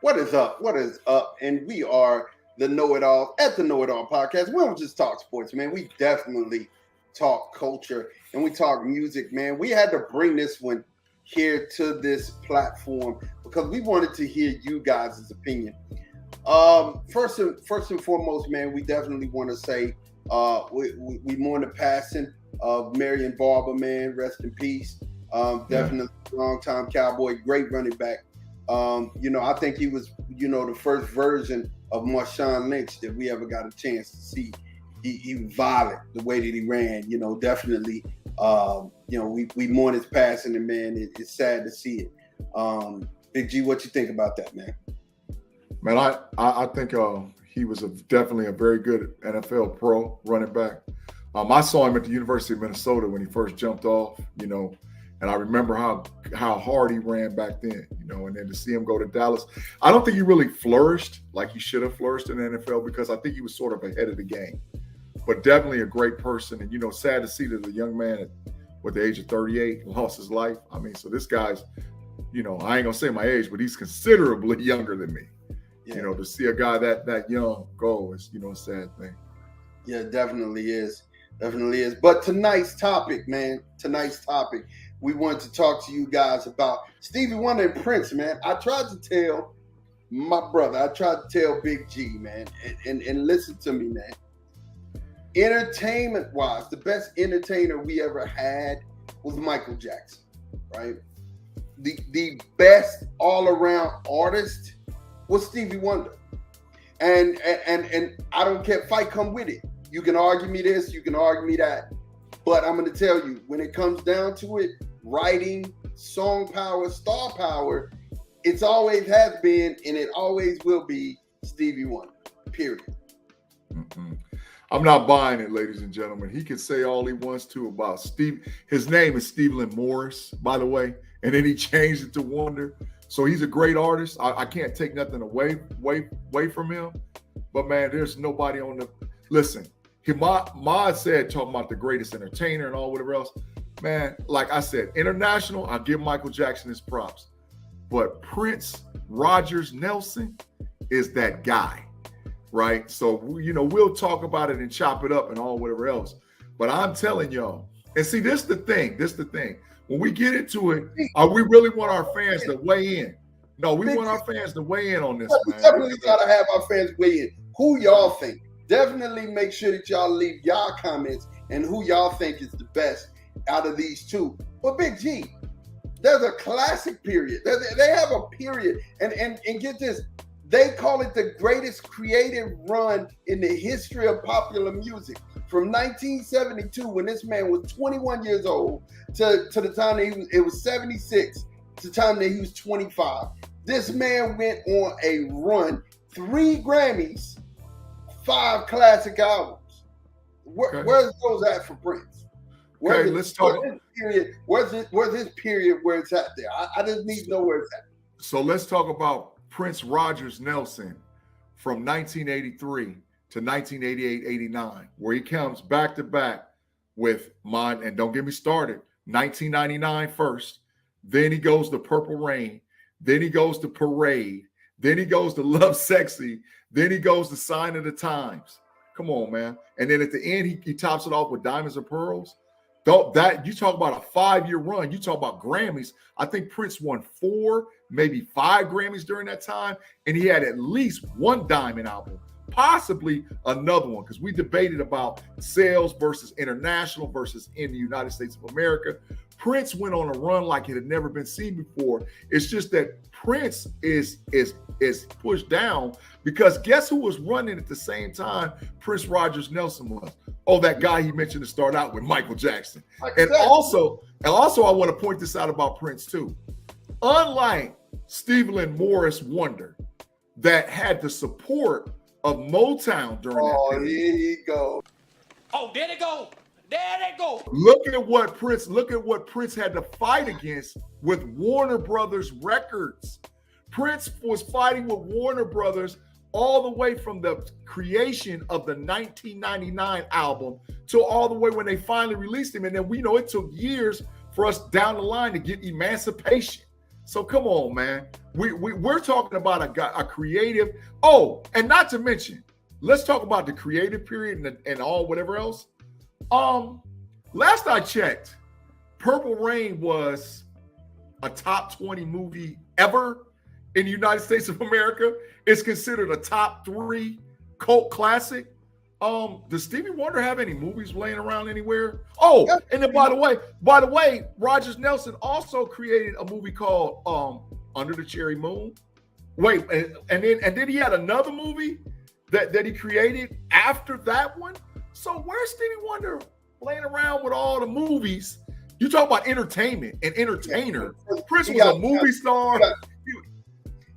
What is up? What is up? And we are the KnoitAllz at the KnoitAllz podcast. We don't just talk sports, man. We definitely talk culture and we talk music, man. We had to bring this one here to this platform because we wanted to hear you guys' opinion. First and foremost, man, we definitely want to say we mourn the passing of Marion Barber, man. Rest in peace. Definitely long time Cowboy, great running back. I think he was, the first version of Marshawn Lynch that we ever got a chance to see. He was violent the way that he ran, definitely. We mourn his passing, and man, it's sad to see it. Big G, what you think about that, man? Man, I think he was definitely a very good NFL pro running back. I saw him at the University of Minnesota when he first jumped off, and I remember how hard he ran back then, and then to see him go to Dallas. I don't think he really flourished like he should have flourished in the NFL because I think he was sort of ahead of the game. But definitely a great person. And, sad to see that a young man at the age of 38 lost his life. I mean, so this guy's, I ain't going to say my age, but he's considerably younger than me. Yeah. To see a guy that young go is, a sad thing. Yeah, definitely is. Definitely is. But tonight's topic, we wanted to talk to you guys about Stevie Wonder and Prince, man. I tried to tell my brother, I tried to tell Big G, man, and listen to me, man. Entertainment-wise, the best entertainer we ever had was Michael Jackson, right? The best all-around artist was Stevie Wonder. And I don't care, fight come with it. You can argue me this, you can argue me that. But I'm going to tell you, when it comes down to it, writing, song power, star power, it's always has been and it always will be Stevie Wonder, period. Mm-hmm. I'm not buying it, ladies and gentlemen. He can say all he wants to about Steve. His name is Stevie Morris, by the way, and then he changed it to Wonder. So he's a great artist. I can't take nothing away from him. But, man, there's nobody on the – listen, Ma said talking about the greatest entertainer and all whatever else. Man, like I said, international, I'll give Michael Jackson his props. But Prince Rogers Nelson is that guy, right? So, we'll talk about it and chop it up and all whatever else. But I'm telling y'all, and see, this the thing. When we get into it, we really want our fans to weigh in. No, we want our fans to weigh in on this, man. We definitely got to have our fans weigh in. Who y'all think? Definitely make sure that y'all leave y'all comments and who y'all think is the best out of these two. But Big G, there's a classic period. They have a period. And get this, they call it the greatest creative run in the history of popular music. From 1972, when this man was 21 years old, to the time that it was 76, to the time that he was 25. This man went on a run, 3 Grammys, 5 classic albums. Where's those at for Prince? Let's talk. Where's his period where it's at there? I just need to know where it's at. So let's talk about Prince Rogers Nelson from 1983 to 1988-89, where he comes back to back with mine. And don't get me started. 1999 first. Then he goes to Purple Rain. Then he goes to Parade. Then he goes to Love Sexy. Then he goes to Sign of the Times. Come on, man. And then at the end, he tops it off with Diamonds and Pearls. That you talk about a 5-year run. You talk about Grammys. I think Prince won 4, maybe 5 Grammys during that time. And he had at least 1 diamond album, possibly another one, because we debated about sales versus international versus in the United States of America. Prince went on a run like it had never been seen before. It's just that Prince is pushed down because guess who was running at the same time Prince Rogers Nelson was? Oh, that guy he mentioned to start out with, Michael Jackson. And also I want to point this out about Prince too. Unlike Stevie Morris Wonder, that had the support of Motown during that period. Oh, here you go. Oh, there they go. There they go. Look at what Prince had to fight against with Warner Brothers Records. Prince was fighting with Warner Brothers all the way from the creation of the 1999 album to all the way when they finally released him. And then we know it took years for us down the line to get Emancipation. So come on, man. We're talking about a creative. Oh, and not to mention, let's talk about the creative period and all whatever else. Last I checked, Purple Rain was a top 20 movie ever in the United States of America. It's considered a top 3 cult classic. Does Stevie Wonder have any movies laying around anywhere? Oh, and then by the way, Rogers Nelson also created a movie called Under the Cherry Moon. Wait, and then he had another movie that he created after that one. So where's Stevie Wonder laying around with all the movies? You talk about entertainment and entertainer. Prince was a movie star.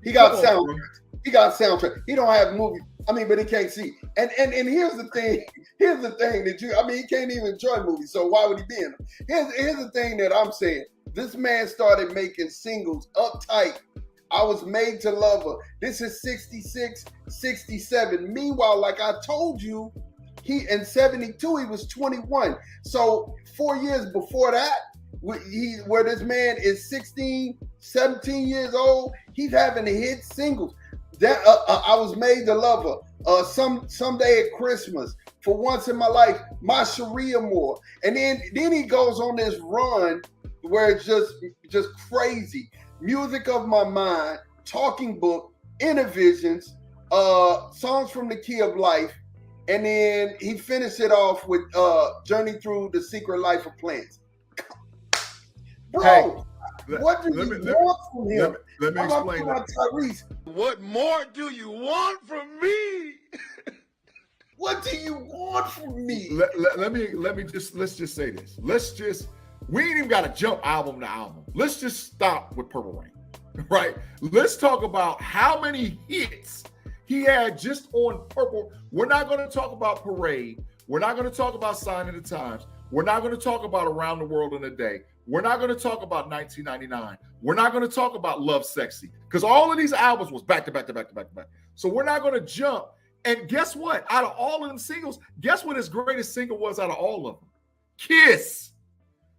He got soundtrack. He got soundtrack. He don't have movies. I mean, but he can't see. And here's the thing. Here's the thing that he can't even enjoy movies. So why would he be in them? Here's the thing that I'm saying. This man started making singles uptight. I was made to love her. This is 66, 67. Meanwhile, like I told you, he in 72, he was 21. So 4 years before that, where this man is 16, 17 years old, he's having to hit singles. That I was made to love her. Someday at Christmas, for once in my life, my Sharia more. And then he goes on this run where it's just crazy. Music of My Mind, Talking Book, Innovisions, Songs from the Key of Life, and then he finished it off with Journey Through the Secret Life of Plants. Bro, hey, what do you want from him? Let me explain that. Tyrese, What more do you want from me? what do you want from me? Let's just say this. We ain't even got to jump album to album. Let's just stop with Purple Rain, right? Let's talk about how many hits he had just on Purple. We're not going to talk about Parade. We're not going to talk about Sign of the Times. We're not going to talk about Around the World in a Day. We're not going to talk about 1999. We're not going to talk about Love Sexy, because all of these albums was back to back to back to back to back. So we're not going to jump. And guess what? Out of all of them singles, guess what his greatest single was out of all of them? Kiss.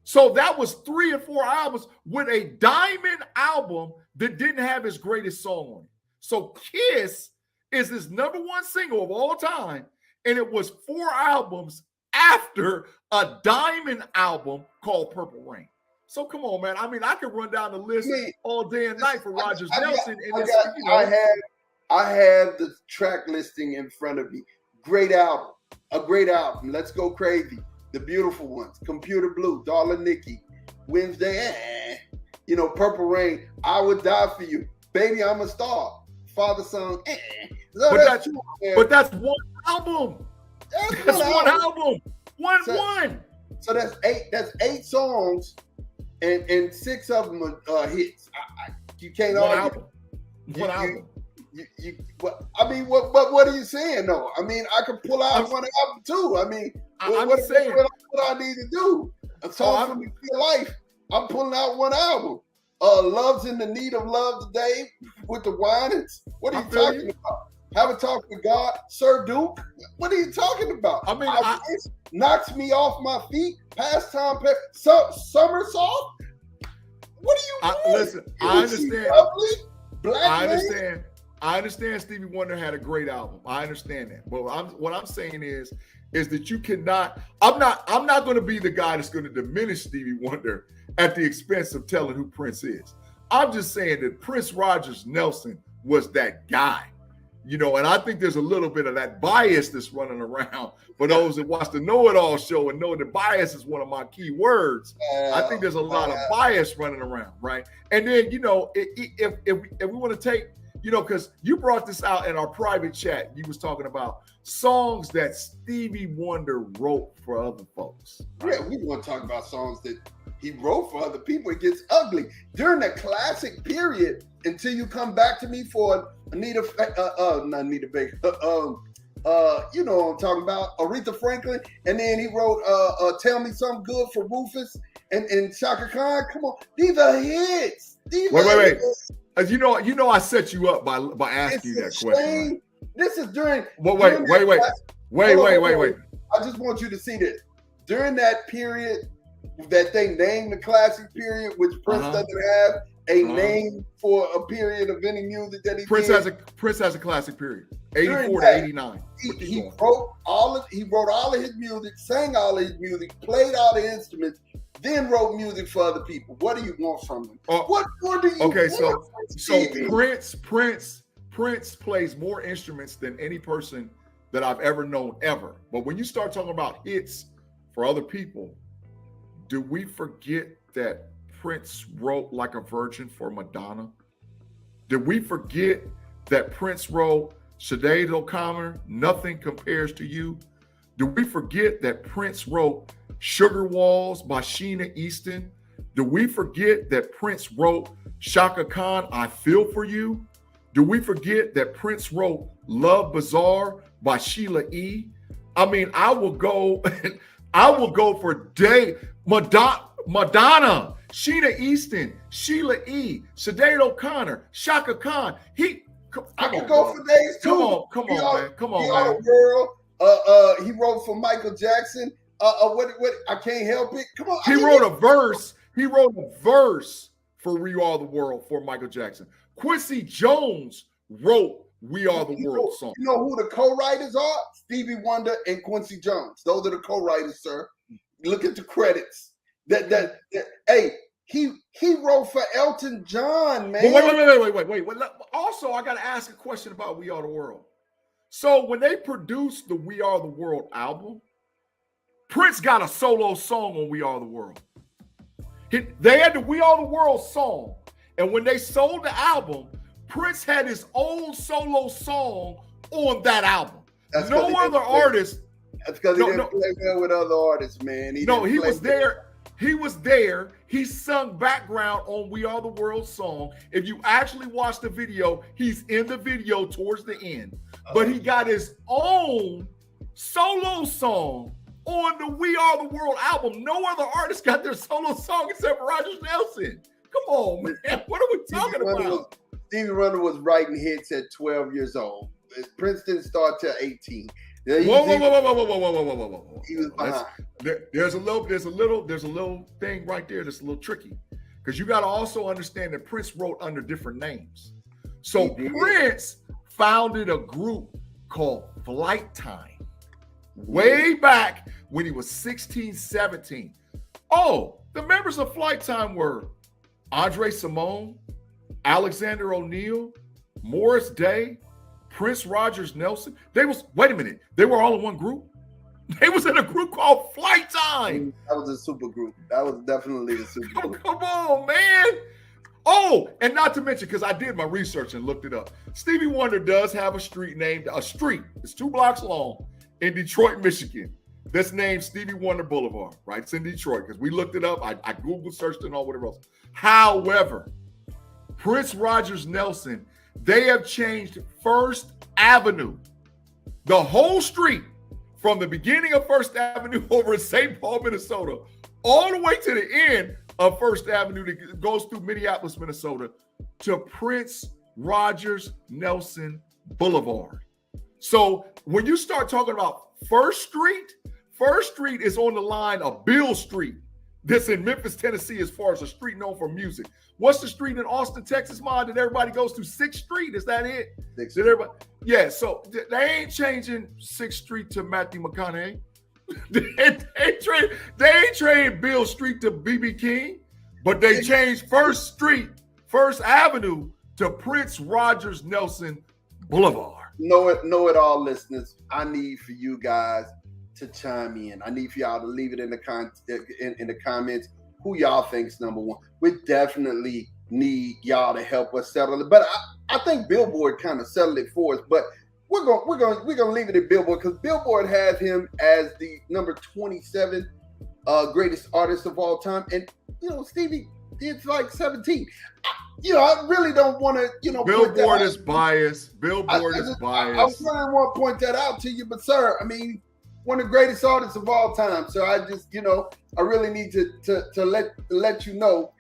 So that was 3 or 4 albums with a diamond album that didn't have his greatest song on it. So Kiss is his #1 single of all time, and it was 4 albums after a diamond album called Purple Rain. So come on, man. I mean, I could run down the list all day and night for Rogers Nelson. I have the track listing in front of me. Great album. A great album. Let's Go Crazy. The Beautiful Ones. Computer Blue. Darling Nikki. Wednesday. Purple Rain. I Would Die For You. Baby, I'm a Star. Father Song. But that's one album. That's one album. One. So that's 8. That's 8 songs, and 6 of them are hits. You can't argue. One album. What are you saying though? I mean, I could pull out one album too. I mean, what I need to do? A Song from the Key of Life. I'm pulling out one album. Love's in the Need of Love Today with the Winans. What are you talking about? Have a Talk with God, Sir Duke. What are you talking about? I mean, knocks me off my feet. Pastime, somersault. What are you doing? Listen, I understand. I understand Stevie Wonder had a great album. I understand that. But what I'm saying is that you cannot. I'm not going to be the guy that's going to diminish Stevie Wonder at the expense of telling who Prince is. I'm just saying that Prince Rogers Nelson was that guy. And I think there's a little bit of that bias that's running around for those that watch the KnoitAllz show and know that bias is one of my key words. I think there's a lot of bias running around, right? And then, if we want to take, because you brought this out in our private chat, you was talking about songs that Stevie Wonder wrote for other folks. Right? Yeah, we want to talk about songs that he wrote for other people. It gets ugly during the classic period until you come back to me for Anita Baker. You know what I'm talking about, Aretha Franklin, and then he wrote "Tell Me Something Good" for Rufus and Shaka Khan. Come on, these are hits. Wait. You know, I set you up by asking you that question. Right? This is during. Wait. I just want you to see this. During that period that they named the classic period, which Prince doesn't have, a name for a period of any music that he Prince did? Prince has a classic period. 84 to 89. He wrote all of his music, sang all of his music, played all the instruments, then wrote music for other people. What do you want from him? What more do you want from Stevie? Prince plays more instruments than any person that I've ever known ever. But when you start talking about hits for other people, do we forget that Prince wrote Like a Virgin for Madonna? Did we forget that Prince wrote Sinead O'Connor, Nothing Compares to You? Do we forget that Prince wrote Sugar Walls by Sheena Easton? Do we forget that Prince wrote Shaka Khan, I Feel For You? Do we forget that Prince wrote Love Bizarre by Sheila E? I mean, I will go for day. Madonna, Sheena Easton, Sheila E, Sinead O'Connor, Shaka Khan. I could go for days too. Come on, man. World. He wrote for Michael Jackson. What? I can't help it. Come on. He wrote a verse for We Are the World for Michael Jackson. Quincy Jones wrote We Are the World song. You know who the co-writers are? Stevie Wonder and Quincy Jones. Those are the co-writers, sir. Look at the credits. Hey, he wrote for Elton John, man. Wait. Also, I got to ask a question about We Are the World. So when they produced the We Are the World album, Prince got a solo song on We Are the World. They had the We Are the World song. And when they sold the album, Prince had his own solo song on that album. No other artist. That's because he didn't play well with other artists, man. He was there. He was there. He sung background on We Are the World song. If you actually watch the video, he's in the video towards the end. But he got his own solo song on the We Are the World album. No other artist got their solo song except for Rogers Nelson. Come on, man. What are we talking about? Stevie Wonder was writing hits at 12 years old. Prince didn't start till 18. Whoa. He was behind. There's a little thing right there that's a little tricky. Because you got to also understand that Prince wrote under different names. So Prince founded a group called Flight Time way back when he was 16, 17. Oh, the members of Flight Time were Andre Simone, Alexander O'Neal, Morris Day, Prince Rogers Nelson. They were all in one group. They was in a group called Flight Time. That was a super group. That was definitely a super group. Come on, man. Oh, and not to mention, because I did my research and looked it up. Stevie Wonder does have a street named, it's 2 blocks long in Detroit, Michigan. That's named Stevie Wonder Boulevard, right? It's in Detroit because we looked it up. I Google searched and all whatever else. However, Prince Rogers Nelson, they have changed First Avenue, the whole street from the beginning of First Avenue over in St. Paul, Minnesota, all the way to the end of First Avenue that goes through Minneapolis, Minnesota, to Prince Rogers Nelson Boulevard. So when you start talking about First Street is on the line of Bill Street. That's in Memphis, Tennessee, as far as a street known for music. What's the street in Austin, Texas, Mod, that everybody goes to? 6th Street, is that it? Did everybody? Yeah, so they ain't changing 6th Street to Matthew McConaughey. they ain't trading Bill Street to B.B. King, but they changed First Avenue to Prince Rogers Nelson Boulevard. Know it all, listeners. I need for you guys to chime in. I need for y'all to leave it in the comments who y'all think's number one. We definitely need y'all to help us settle it. But I think Billboard kind of settled it for us. But we're gonna leave it at Billboard because Billboard has him as the number 27 greatest artist of all time. And Stevie did like 17. I really don't want to, Billboard is biased. Billboard is biased. I really want to point that out to you, but sir, I mean, one of the greatest artists of all time. So I just, I really need to let you know,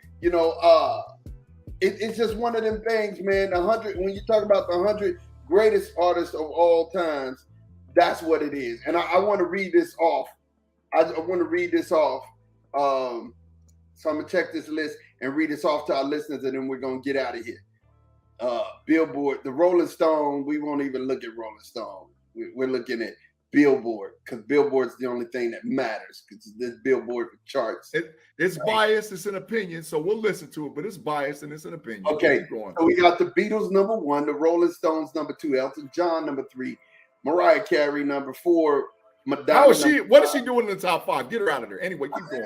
it's just one of them things, man. 100, when you talk about the 100 greatest artists of all times, that's what it is. And I want to read this off. I want to read this off. So I'm gonna check this list. and read this off to our listeners, and then we're gonna get out of here. Billboard, the Rolling Stone. We won't even look at Rolling Stone. We're looking at Billboard, because Billboard's the only thing that matters, because this Billboard charts. It's biased, it's an opinion, so we'll listen to it, but it's biased and it's an opinion. Okay, so we got the Beatles number 1, the Rolling Stones number 2, Elton John number 3, Mariah Carey number 4, Madonna. How is she? What is she doing in the top 5? Get her out of there. Anyway, keep going.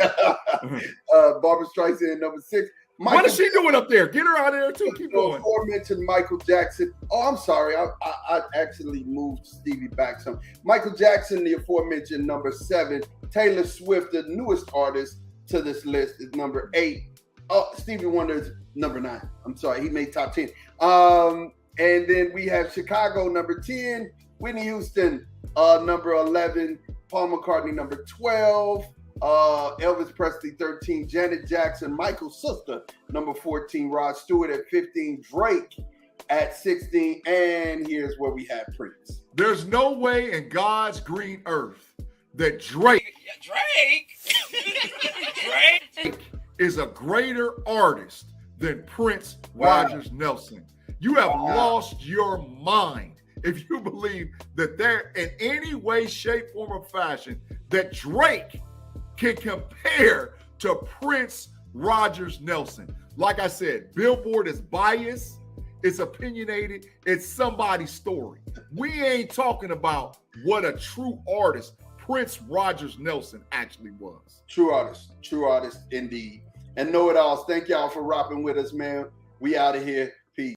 Barbara Streisand number 6. What is she doing up there? Get her out of there too. Keep going. Aforementioned Michael Jackson. Oh, I'm sorry. I actually moved Stevie back some. Michael Jackson, the aforementioned number 7. Taylor Swift, the newest artist to this list, is number 8. Oh, Stevie Wonder is number 9. I'm sorry. He made top 10. And then we have Chicago, number 10. Whitney Houston, number 11. Paul McCartney, number 12. Elvis Presley, 13. Janet Jackson, Michael's sister, number 14. Rod Stewart at 15. Drake at 16. And here's where we have Prince. There's no way in God's green earth that Drake is a greater artist than Prince Rogers Nelson. You have lost your mind if you believe that there, in any way, shape, form, or fashion, that Drake can compare to Prince Rogers Nelson. Like I said, Billboard is biased, it's opinionated, it's somebody's story. We ain't talking about what a true artist Prince Rogers Nelson actually was. True artist indeed. And KnoitAllz, thank y'all for rocking with us, man. We out of here. Peace.